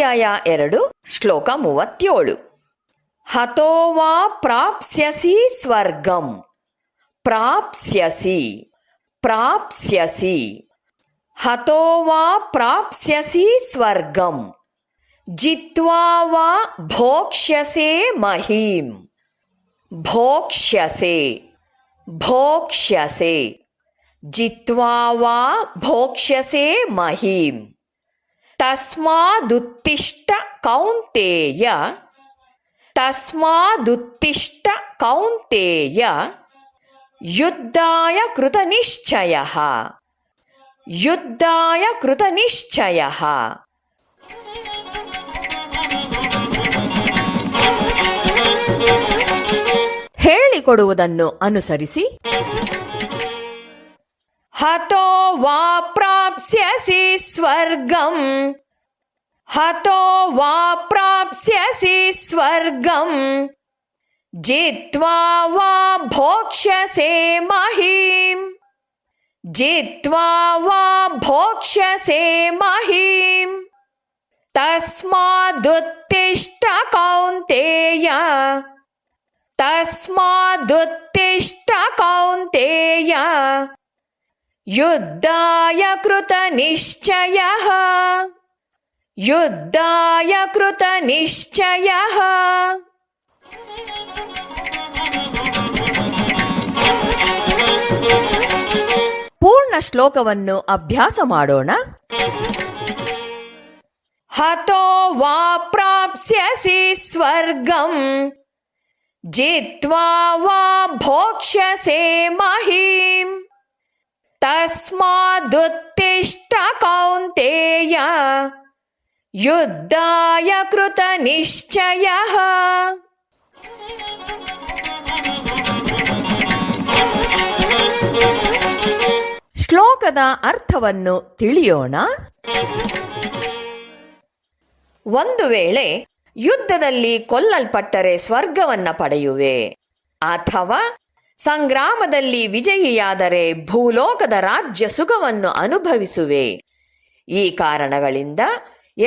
ಅಧ್ಯಾಯ 2 ಶ್ಲೋಕ 37. ಹತೋ ವಾ ಪ್ರಾಪ್ಸ್ಯಸಿ ಸ್ವರ್ಗಂ. ಪ್ರಾಪ್ಸ್ಯಸಿ ಪ್ರಾಪ್ಸ್ಯಸಿ. ಹತೋ ವಾ ಪ್ರಾಪ್ಸ್ಯಸಿ ಸ್ವರ್ಗಂ. ಜಿತ್ವಾ ವಾ ಭೋಕ್ಷ್ಯಸೆ ಮಹೀಂ. ಭೋಕ್ಷ್ಯಸೆ ಭೋಕ್ಷ್ಯಸೆ. ಜಿತ್ವಾ ವಾ ಭೋಕ್ಷ್ಯಸೆ ಮಹೀಂ. ತಸ್ಮಾದುತ್ತಿಷ್ಠ ಕೌಂತೇಯ. ತಸ್ಮಾದುತ್ತಿಷ್ಠ ಕೌಂತೇಯ. ಯುದ್ಧಾಯ ಕೃತನಿಶ್ಚಯಃ. ಯುದ್ಧಾಯ ಕೃತನಿಶ್ಚಯಃ. ಹೇಳಿಕೊಡುವುದನ್ನು ಅನುಸರಿಸಿ. ಹತೋ ವಾ ಪ್ರಾಪ್ಸ್ಯಸಿ ಸ್ವರ್ಗಂ. ಹತೋ ವಾ ಪ್ರಾಪ್ಸ್ಯಸಿ ಸ್ವರ್ಗಂ. ಜಿತ್ವಾ ವಾ ಭೋಕ್ಷ್ಯಸೆ ಮಹೀಂ. ಜಿತ್ವಾ ವಾ ಭೋಕ್ಷ್ಯಸೆ ಮಹೀಂ. ತಸ್ಮಾದುತ್ತಿಷ್ಠ ಕೌಂತೇಯ. ತಸ್ಮಾದುತ್ತಿಷ್ಠ ಕೌಂತೇಯ. ಯುದ್ಧಾಯ ಕೃತನಿಶ್ಚಯಃ. ಯುದ್ಧಾಯ ಕೃತನಿಶ್ಚಯಃ. ಪೂರ್ಣ ಶ್ಲೋಕವನ್ನು ಅಭ್ಯಾಸ ಮಾಡೋಣ. ಹತೋ ವಾ ಪ್ರಾಪ್ಸ್ಯಸಿ ಸ್ವರ್ಗಂ. ಜಿತ್ವಾ ವಾ ಭೋಕ್ಷ್ಯಸೆ ಮಹೀಂ. ತಸ್ಮಾದುತ್ತಿಷ್ಠ ಕೌಂತೇಯ. ಯುದ್ಧಾಯ ಕೃತನಿಶ್ಚಯಃ. ಶ್ಲೋಕದ ಅರ್ಥವನ್ನು ತಿಳಿಯೋಣ. ಒಂದು ವೇಳೆ ಯುದ್ಧದಲ್ಲಿ ಕೊಲ್ಲಲ್ಪಟ್ಟರೆ ಸ್ವರ್ಗವನ್ನ ಪಡೆಯುವೆ, ಅಥವಾ ಸಂಗ್ರಾಮದಲ್ಲಿ ವಿಜಯಿಯಾದರೆ ಭೂಲೋಕದ ರಾಜ್ಯ ಸುಖವನ್ನು ಅನುಭವಿಸುವೆ. ಈ ಕಾರಣಗಳಿಂದ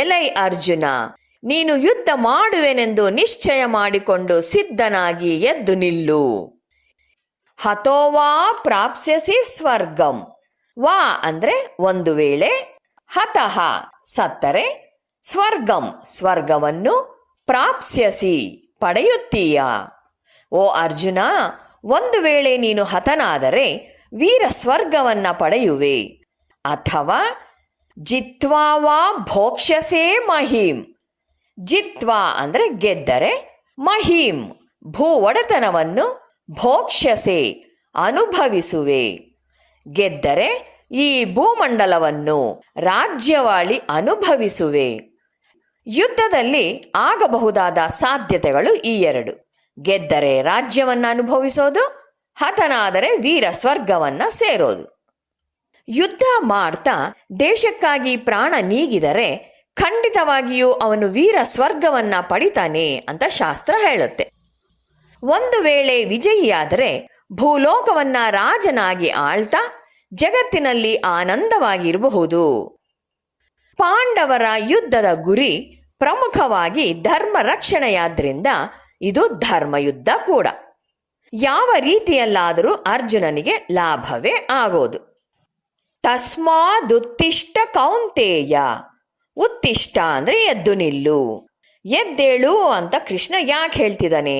ಎಲೈ ಅರ್ಜುನ, ನೀನು ಯುದ್ಧ ಮಾಡುವೆನೆಂದು ನಿಶ್ಚಯ ಮಾಡಿಕೊಂಡು ಸಿದ್ಧನಾಗಿ ಎದ್ದು ನಿಲ್ಲು. ಹತೋ ವಾ ಪ್ರಾಪ್ಸ್ಯಸಿ ಸ್ವರ್ಗಂ. ವಾ ಅಂದ್ರೆ ಒಂದು ವೇಳೆ, ಹತಃ ಸತ್ತರೆ, ಸ್ವರ್ಗಂ ಸ್ವರ್ಗವನ್ನು, ಪ್ರಾಪ್ಸ್ಯಸಿ ಪಡೆಯುತ್ತೀಯ. ಓ ಅರ್ಜುನ, ಒಂದು ವೇಳೆ ನೀನು ಹತನಾದರೆ ವೀರ ಸ್ವರ್ಗವನ್ನ ಪಡೆಯುವೆ, ಅಥವಾ ಜಿತ್ವಾ ವಾ ಭೋಕ್ಷ್ಯಸೆ ಮಹೀಂ. ಜಿತ್ವಾ ಅಂದ್ರೆ ಗೆದ್ದರೆ, ಮಹೀಂ ಭೂ ಒಡೆತನವನ್ನು, ಭೋಕ್ಷ್ಯಸೆ ಅನುಭವಿಸುವೆ. ಗೆದ್ದರೆ ಈ ಭೂಮಂಡಲವನ್ನು, ರಾಜ್ಯವಾಳಿ ಅನುಭವಿಸುವೆ. ಯುದ್ಧದಲ್ಲಿ ಆಗಬಹುದಾದ ಸಾಧ್ಯತೆಗಳು ಈ ಎರಡು: ಗೆದ್ದರೆ ರಾಜ್ಯವನ್ನು ಅನುಭವಿಸೋದು, ಹತನಾದರೆ ವೀರ ಸ್ವರ್ಗವನ್ನ ಸೇರೋದು. ಯುದ್ಧ ಮಾಡ್ತಾ ದೇಶಕ್ಕಾಗಿ ಪ್ರಾಣ ನೀಗಿದರೆ ಖಂಡಿತವಾಗಿಯೂ ಅವನು ವೀರ ಸ್ವರ್ಗವನ್ನ ಪಡಿತಾನೆ ಅಂತ ಶಾಸ್ತ್ರ ಹೇಳುತ್ತೆ. ಒಂದು ವೇಳೆ ವಿಜಯಿಯಾದರೆ ಭೂಲೋಕವನ್ನ ರಾಜನಾಗಿ ಆಳ್ತಾ ಜಗತ್ತಿನಲ್ಲಿ ಆನಂದವಾಗಿರಬಹುದು. ಪಾಂಡವರ ಯುದ್ಧದ ಗುರಿ ಪ್ರಮುಖವಾಗಿ ಧರ್ಮ ರಕ್ಷಣೆಯಾದ್ರಿಂದ ಇದು ಧರ್ಮಯುದ್ಧ ಕೂಡ. ಯಾವ ರೀತಿಯಲ್ಲಾದರೂ ಅರ್ಜುನನಿಗೆ ಲಾಭವೇ ಆಗೋದು. ತಸ್ಮಾದುತ್ತಿಷ್ಠ ಕೌಂತೇಯ. ಉತ್ತಿಷ್ಠ ಅಂದ್ರೆ ಎದ್ದು ನಿಲ್ಲು, ಎದ್ದೇಳು ಅಂತ ಕೃಷ್ಣ ಯಾಕೆ ಹೇಳ್ತಿದ್ದಾನೆ?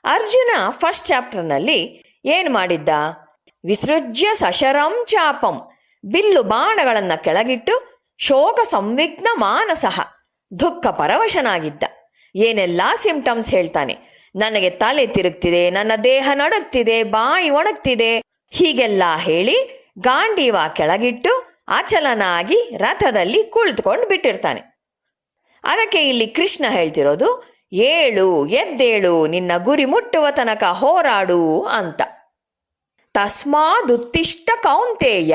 ಅರ್ಜುನ ಫಸ್ಟ್ ಚಾಪ್ಟರ್ನಲ್ಲಿ ಏನು ಮಾಡಿದ್ದ? ವಿಸೃಜ್ಯ ಸಶರಂ ಚಾಪಂ, ಬಿಲ್ಲು ಬಾಣಗಳನ್ನ ಕೆಳಗಿಟ್ಟು ಶೋಕ ಸಂವಿಘ್ನ ಮಾನಸಃ, ದುಃಖ ಪರವಶನಾಗಿದ್ದ. ಏನೆಲ್ಲಾ ಸಿಂಪ್ಟಮ್ಸ್ ಹೇಳ್ತಾನೆ. ನನಗೆ ತಲೆ ತಿರುಗ್ತಿದೆ, ನನ್ನ ದೇಹ ನಡುಗ್ತಿದೆ, ಬಾಯಿ ಒಣಗ್ತಿದೆ, ಹೀಗೆಲ್ಲ ಹೇಳಿ ಗಾಂಡೀವ ಕೆಳಗಿಟ್ಟು ಅಚಲನಾಗಿ ರಥದಲ್ಲಿ ಕುಳಿತುಕೊಂಡು ಬಿಟ್ಟಿರ್ತಾನೆ. ಅದಕ್ಕೆ ಇಲ್ಲಿ ಕೃಷ್ಣ ಹೇಳ್ತಿರೋದು, ಏಳು, ಎದ್ದೇಳು, ನಿನ್ನ ಗುರಿ ಮುಟ್ಟುವ ತನಕ ಹೋರಾಡು ಅಂತ. ತಸ್ಮಾದುತ್ತಿಷ್ಠ ಕೌಂತೇಯ.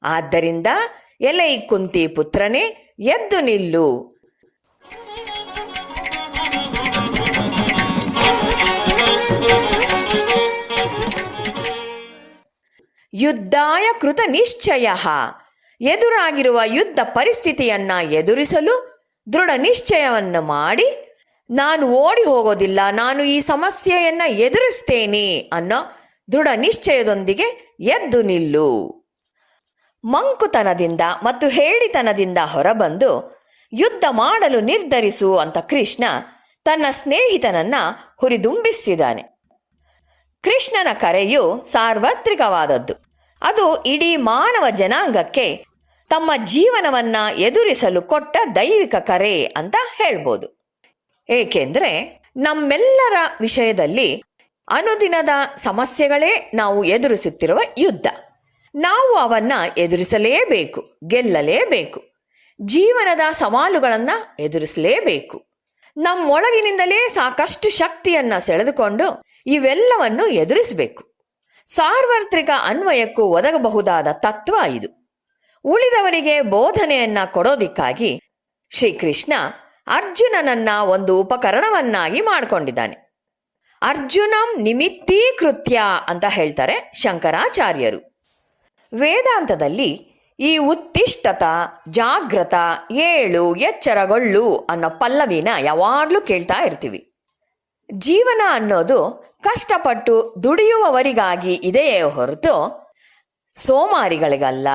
ಆದ್ದರಿಂದ ಎಲೈ ಕುಂತಿ ಪುತ್ರನೇ, ಎದ್ದು ನಿಲ್ಲು. ಯುದ್ಧಾಯ ಕೃತ ನಿಶ್ಚಯ. ಎದುರಾಗಿರುವ ಯುದ್ಧ ಪರಿಸ್ಥಿತಿಯನ್ನ ಎದುರಿಸಲು ದೃಢ ನಿಶ್ಚಯವನ್ನು ಮಾಡಿ ನಾನು ಓಡಿ ಹೋಗೋದಿಲ್ಲ, ನಾನು ಈ ಸಮಸ್ಯೆಯನ್ನು ಎದುರಿಸ್ತೇನೆ ಅನ್ನೋ ದೃಢ ನಿಶ್ಚಯದೊಂದಿಗೆ ಎದ್ದು ನಿಲ್ಲು. ಮಂಕುತನದಿಂದ ಮತ್ತು ಹೇಳಿತನದಿಂದ ಹೊರಬಂದು ಯುದ್ಧ ಮಾಡಲು ನಿರ್ಧರಿಸು ಅಂತ ಕೃಷ್ಣ ತನ್ನ ಸ್ನೇಹಿತನನ್ನ ಹುರಿದುಂಬಿಸಿದ್ದಾನೆ. ಕೃಷ್ಣನ ಕರೆಯು ಸಾರ್ವತ್ರಿಕವಾದದ್ದು. ಅದು ಇಡೀ ಮಾನವ ಜನಾಂಗಕ್ಕೆ ತಮ್ಮ ಜೀವನವನ್ನ ಎದುರಿಸಲು ಕೊಟ್ಟ ದೈವಿಕ ಕರೆ ಅಂತ ಹೇಳ್ಬೋದು. ಏಕೆಂದರೆ ನಮ್ಮೆಲ್ಲರ ವಿಷಯದಲ್ಲಿ ಅನುದಿನದ ಸಮಸ್ಯೆಗಳೇ ನಾವು ಎದುರಿಸುತ್ತಿರುವ ಯುದ್ಧ. ನಾವು ಅವನ್ನ ಎದುರಿಸಲೇಬೇಕು, ಗೆಲ್ಲಲೇಬೇಕು. ಜೀವನದ ಸವಾಲುಗಳನ್ನು ಎದುರಿಸಲೇಬೇಕು. ನಮ್ಮೊಳಗಿನಿಂದಲೇ ಸಾಕಷ್ಟು ಶಕ್ತಿಯನ್ನು ಸೆಳೆದುಕೊಂಡು ಇವೆಲ್ಲವನ್ನು ಎದುರಿಸಬೇಕು. ಸಾರ್ವತ್ರಿಕ ಅನ್ವಯಕ್ಕೂ ಒದಗಬಹುದಾದ ತತ್ವ ಇದು. ಉಳಿದವರಿಗೆ ಬೋಧನೆಯನ್ನ ಕೊಡೋದಿಕ್ಕಾಗಿ ಶ್ರೀಕೃಷ್ಣ ಅರ್ಜುನನನ್ನ ಒಂದು ಉಪಕರಣವನ್ನಾಗಿ ಮಾಡಿಕೊಂಡಿದ್ದಾನೆ. ಅರ್ಜುನಂ ನಿಮಿತ್ತೀಕೃತ್ಯ ಅಂತ ಹೇಳ್ತಾರೆ ಶಂಕರಾಚಾರ್ಯರು. ವೇದಾಂತದಲ್ಲಿ ಈ ಉತ್ತಿಷ್ಠತ, ಜಾಗ್ರತ, ಏಳು, ಎಚ್ಚರಗೊಳ್ಳು ಅನ್ನೋ ಪಲ್ಲವಿನ ಯಾವಾಗಲೂ ಕೇಳ್ತಾ ಇರ್ತೀವಿ. ಜೀವನ ಅನ್ನೋದು ಕಷ್ಟಪಟ್ಟು ದುಡಿಯುವವರಿಗಾಗಿ ಇದೆಯೇ ಹೊರತು ಸೋಮಾರಿಗಳಿಗಲ್ಲ,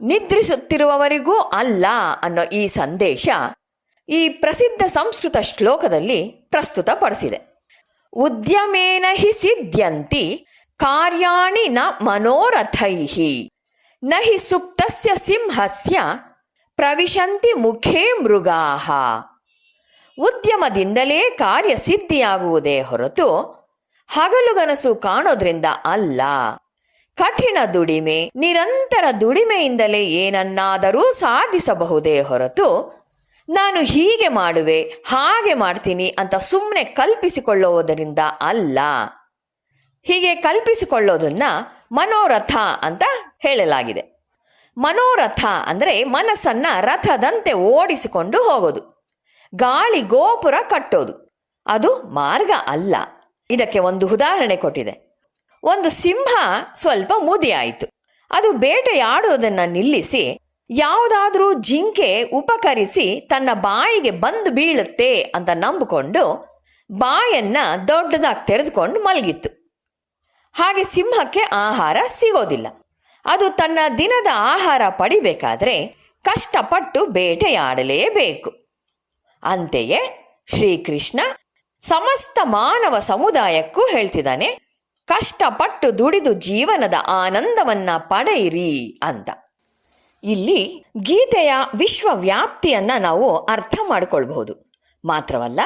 ನಿದ್ರಿಸುತ್ತಿರುವವರಿಗೂ ಅಲ್ಲ ಅನ್ನೋ ಈ ಸಂದೇಶ ಈ ಪ್ರಸಿದ್ಧ ಸಂಸ್ಕೃತ ಶ್ಲೋಕದಲ್ಲಿ ಪ್ರಸ್ತುತಪಡಿಸಿದೆ. ಉದ್ಯಮೇನ ಹಿ ಸಿದ್ಧ್ಯಂತಿ ಕಾರ್ಯಾಣಿ ನ ಮನೋರಥೈಹಿ ನ ಹಿ ಸುಪ್ತಸ್ಯ ಸಿಂಹಸ್ಯ ಪ್ರವಿಶಂತಿ ಮುಖೇ ಮೃಗಾಹ. ಉದ್ಯಮದಿಂದಲೇ ಕಾರ್ಯ ಸಿದ್ಧಿಯಾಗುವುದೇ ಹೊರತು ಹಗಲುಗನಸು ಕಾಣೋದ್ರಿಂದ ಅಲ್ಲ. ಕಠಿಣ ದುಡಿಮೆ, ನಿರಂತರ ದುಡಿಮೆಯಿಂದಲೇ ಏನನ್ನಾದರೂ ಸಾಧಿಸಬಹುದೇ ಹೊರತು ನಾನು ಹೀಗೆ ಮಾಡುವೆ, ಹಾಗೆ ಮಾಡ್ತೀನಿ ಅಂತ ಸುಮ್ಮನೆ ಕಲ್ಪಿಸಿಕೊಳ್ಳುವುದರಿಂದ ಅಲ್ಲ. ಹೀಗೆ ಕಲ್ಪಿಸಿಕೊಳ್ಳೋದನ್ನ ಮನೋರಥ ಅಂತ ಹೇಳಲಾಗಿದೆ. ಮನೋರಥ ಅಂದರೆ ಮನಸ್ಸನ್ನ ರಥದಂತೆ ಓಡಿಸಿಕೊಂಡು ಹೋಗೋದು, ಗಾಳಿ ಗೋಪುರ ಕಟ್ಟೋದು. ಅದು ಮಾರ್ಗ ಅಲ್ಲ. ಇದಕ್ಕೆ ಒಂದು ಉದಾಹರಣೆ ಕೊಟ್ಟಿದೆ. ಒಂದು ಸಿಂಹ ಸ್ವಲ್ಪ ಮುದಿಯಾಯಿತು. ಅದು ಬೇಟೆಯಾಡುವುದನ್ನು ನಿಲ್ಲಿಸಿ ಯಾವುದಾದ್ರೂ ಜಿಂಕೆ ಉಪಕರಿಸಿ ತನ್ನ ಬಾಯಿಗೆ ಬಂದು ಬೀಳುತ್ತೆ ಅಂತ ನಂಬಿಕೊಂಡು ಬಾಯನ್ನ ದೊಡ್ಡದಾಗಿ ತೆರೆದುಕೊಂಡು ಮಲಗಿತ್ತು. ಹಾಗೆ ಸಿಂಹಕ್ಕೆ ಆಹಾರ ಸಿಗೋದಿಲ್ಲ. ಅದು ತನ್ನ ದಿನದ ಆಹಾರ ಪಡಿಬೇಕಾದ್ರೆ ಕಷ್ಟಪಟ್ಟು ಬೇಟೆಯಾಡಲೇಬೇಕು. ಅಂತೆಯೇ ಶ್ರೀಕೃಷ್ಣ ಸಮಸ್ತ ಮಾನವ ಸಮುದಾಯಕ್ಕೂ ಹೇಳ್ತಿದ್ದಾನೆ, ಕಷ್ಟಪಟ್ಟು ದುಡಿದು ಜೀವನದ ಆನಂದವನ್ನ ಪಡೆಯಿರಿ ಅಂತ. ಇಲ್ಲಿ ಗೀತೆಯ ವಿಶ್ವವ್ಯಾಪ್ತಿಯನ್ನ ನಾವು ಅರ್ಥ ಮಾಡಿಕೊಳ್ಬಹುದು. ಮಾತ್ರವಲ್ಲ,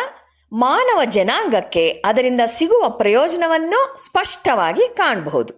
ಮಾನವ ಜನಾಂಗಕ್ಕೆ ಅದರಿಂದ ಸಿಗುವ ಪ್ರಯೋಜನವನ್ನು ಸ್ಪಷ್ಟವಾಗಿ ಕಾಣಬಹುದು.